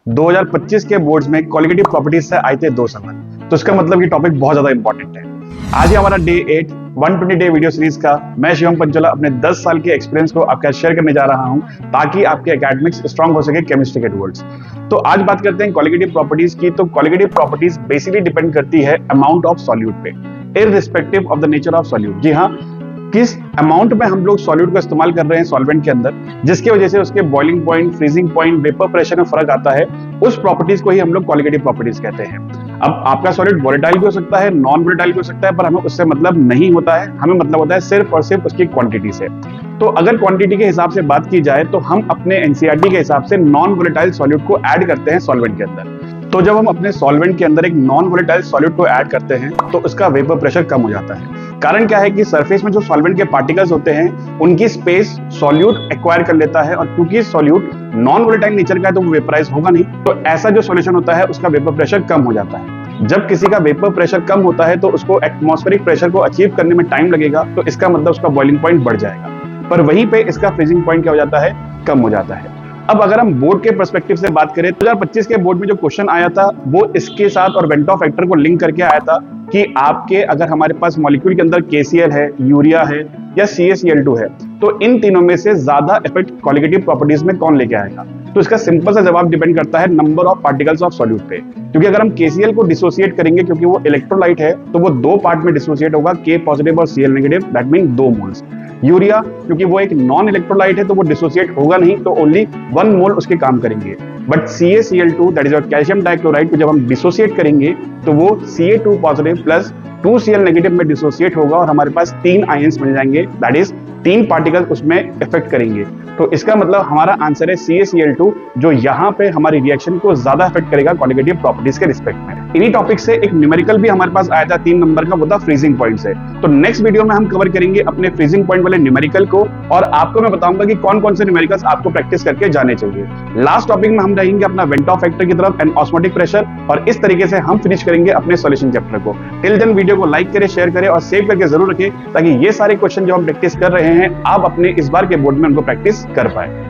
2025 के बोर्ड्स में qualitative properties से आए थे 2 सवाल। तो इसका मतलब ये टॉपिक बहुत ज्यादा इंपॉर्टेंट है। आज ही हमारा डे 8 120 डे वीडियो सीरीज का मैं शिवम पंचोला अपने 10 साल के एक्सपीरियंस को आपके साथ शेयर करने जा रहा हूं ताकि आपके एकेडमिक्स स्ट्रांग हो सके केमिस्ट्री के टुवर्ड्स। तो आज बात करते हैं क्वालिटेटिव प्रॉपर्टीज की। तो क्वालिटेटिव प्रॉपर्टीज बेसिकली डिपेंड करती है अमाउंट ऑफ सॉल्यूट पे, irrespective of the nature of solute. जी हाँ, किस अमाउंट में हम लोग सॉल्यूट का इस्तेमाल कर रहे हैं सॉल्वेंट के अंदर, जिसकी वजह से उसके boiling point, freezing point, vapour pressure में फर्क आता है, उस प्रॉपर्टीज को ही हम लोग क्वालिटेटिव प्रॉपर्टीज कहते हैं। अब आपका सॉलिड वोलेटाइल भी हो सकता है, नॉन वोलेटाइल भी हो सकता है, पर हमें उससे मतलब नहीं होता है। हमें मतलब होता है सिर्फ और सिर्फ उसकी क्वांटिटी से। तो अगर क्वांटिटी के हिसाब से बात की जाए तो हम अपने एनसीईआरटी के हिसाब से नॉन वोलेटाइल सॉल्यूट को ऐड करते हैं सॉल्वेंट के अंदर। तो जब हम अपने सॉल्वेंट के अंदर एक नॉन वोलेटाइल सॉल्यूट को ऐड करते हैं तो उसका वेपर प्रेशर कम हो जाता है। कारण क्या है कि सरफेस में जो सॉल्वेंट के पार्टिकल्स होते हैं उनकी स्पेस सॉल्यूट एक्वायर कर लेता है, और क्योंकि सॉल्यूट नॉन वोलेटाइल नेचर का है तो वो वेपराइज होगा नहीं, तो ऐसा जो सॉल्यूशन होता है उसका वेपर प्रेशर कम हो जाता है। जब किसी का वेपर प्रेशर कम होता है तो उसको एटमॉस्फेरिक प्रेशर को अचीव करने में टाइम लगेगा, तो इसका मतलब उसका बॉइलिंग पॉइंट बढ़ जाएगा, पर वहीं पे इसका फ्रीजिंग पॉइंट क्या हो जाता है, कम हो जाता है। अब अगर हम बोर्ड के पर्सपेक्टिव से बात करें, 2025 के बोर्ड में जो क्वेश्चन आया था वो इसके साथ और वेंटो फैक्टर को लिंक करके आया था कि आपके अगर हमारे पास मॉलिक्यूल के अंदर KCl है, यूरिया है या CaCl2 है, तो इन तीनों में से ज्यादा इफेक्ट क्वालिटेटिव प्रॉपर्टीज में कौन लेके आएगा। तो इसका सिंपल सा जवाब डिपेंड करता है number of particles of solute पे। क्योंकि अगर हम KCl को डिसोसिएट करेंगे, क्योंकि वो इलेक्ट्रोलाइट है, तो वो 2 पार्ट में डिसोसिएट होगा, K पॉजिटिव और Cl negative, that mean 2 moles. Urea क्योंकि वो एक नॉन इलेक्ट्रोलाइट है तो वो डिसोसिएट होगा नहीं, तो ओनली 1 मोल उसके काम करेंगे। But CaCl2 that is calcium dichloride को जब हम डिसोसिएट करेंगे तो वो Ca2 positive plus 2Cl negative में डिसोसिएट होगा और हमारे पास 3 आयंस बन जाएंगे, दैट इज 3 पार्टिकल उसमें इफेक्ट करेंगे। तो इसका मतलब हमारा आंसर है CaCl2, जो यहाँ पे हमारी रिएक्शन को ज्यादा इफेक्ट करेगा क्वालिटेटिव प्रॉपर्टीज के रिस्पेक्ट में। इन्हीं टॉपिक से एक न्यूमेरिकल भी हमारे पास आया था 3 नंबर का, वो था फ्रीजिंग पॉइंट से। तो नेक्स्ट वीडियो में हम कवर करेंगे अपने फ्रीजिंग पॉइंट वाले न्यूमेरिकल को, और आपको मैं बताऊंगा कि कौन कौन से न्यूमेरिकल्स आपको प्रैक्टिस करके जाने चाहिए। लास्ट टॉपिक में हम रहेंगे अपना वेंटो फैक्टर की तरफ एंड ऑस्मोटिक प्रेशर, और इस तरीके से हम फिनिश करेंगे अपने सॉल्यूशन चैप्टर को। टिल देन वीडियो को लाइक करें, शेयर करें और सेव करके जरूर रखें, ताकि ये सारे क्वेश्चन जो हम प्रैक्टिस कर रहे हैं आप अपने इस बार के बोर्ड में उनको प्रैक्टिस कर पाए।